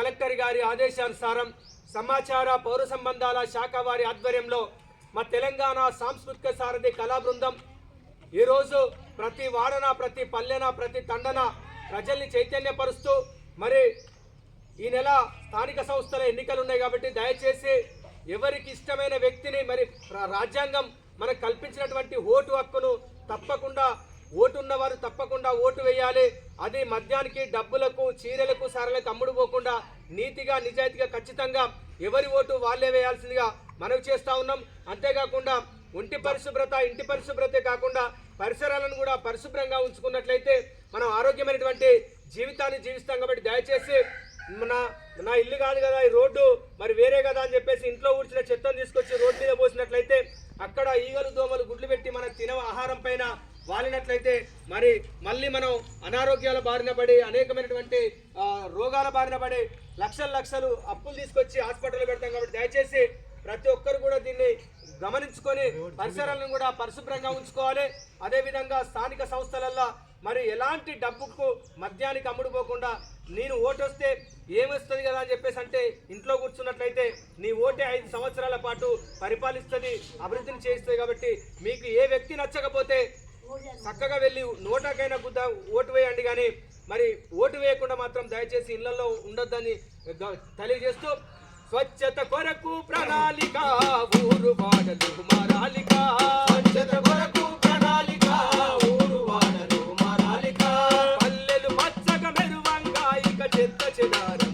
Collector గారి ఆదేశానుసారం సమాచార పౌర సంబంధాల శాఖ వారి ఆధ్వర్యంలో మా తెలంగాణ సాంస్కృతిక సారథి కళా బృందం ఈరోజు ప్రతి వాడన, ప్రతి పల్లెన, ప్రతి తండన ప్రజల్ని చైతన్యపరుస్తూ మరి ఈ నెల స్థానిక సంస్థల ఎన్నికలు ఉన్నాయి కాబట్టి దయచేసి ఎవరికి ఇష్టమైన వ్యక్తిని మరి రాజ్యాంగం మనకు కల్పించినటువంటి ఓటు హక్కును తప్పకుండా ఓటు ఉన్నవారు తప్పకుండా ఓటు వేయాలి. అది మద్యానికి, డబ్బులకు, చీరలకు, సారలకు అమ్ముడు పోకుండా నీతిగా, నిజాయితీగా ఖచ్చితంగా ఎవరి ఓటు వాళ్ళే వేయాల్సిందిగా మనవి చేస్తూ ఉన్నాం. అంతేకాకుండా ఒంటి పరిశుభ్రత, ఇంటి పరిశుభ్రతే కాకుండా పరిసరాలను కూడా పరిశుభ్రంగా ఉంచుకున్నట్లయితే మనం ఆరోగ్యమైనటువంటి జీవితాన్ని జీవిస్తాం. కాబట్టి దయచేసి నా ఇల్లు కాదు కదా, ఈ రోడ్డు మరి వేరే కదా అని చెప్పేసి ఇంట్లో ఊడ్చిన చెత్తను తీసుకొచ్చి రోడ్డు మీద పోసినట్లయితే అక్కడ ఈగలు, దోమలు గుడ్లు పెట్టి మన తినే ఆహారం పైన వాలినట్లయితే మరి మళ్ళీ మనం అనారోగ్యాల బారిన పడి అనేకమైనటువంటి రోగాల బారిన పడి లక్షలు అప్పులు తీసుకొచ్చి హాస్పిటల్లో పెడతాం. కాబట్టి దయచేసి ప్రతి ఒక్కరు కూడా దీన్ని గమనించుకొని పరిసరాలను కూడా పరిశుభ్రంగా ఉంచుకోవాలి. అదేవిధంగా స్థానిక సంస్థలల్లో మరి ఎలాంటి డబ్బుకు మద్యానికి అమ్ముడుపోకుండా నేను ఓటు వస్తే ఏమొస్తుంది కదా అని చెప్పేసి అంటే ఇంట్లో కూర్చున్నట్లయితే నీ ఓటే 5 సంవత్సరాల పాటు పరిపాలిస్తుంది, అభివృద్ధిని చేస్తుంది. కాబట్టి మీకు ఏ వ్యక్తి నచ్చకపోతే చక్కగా వెళ్ళి నోటాకైనా గుద్ద ఓటు వేయండి, కానీ మరి ఓటు వేయకుండా మాత్రం దయచేసి ఇళ్లలో ఉండొద్దని తెలియజేస్తూ స్వచ్ఛత కొరకు ప్రణాళిక, ఊరు వాడలు మారాలిక, స్వచ్ఛత కొరకు ప్రణాళిక, ఊరు వాడలు మారాలిక, పల్లెలు పచ్చగా మెరువంగా ఇక చెత్త చెదార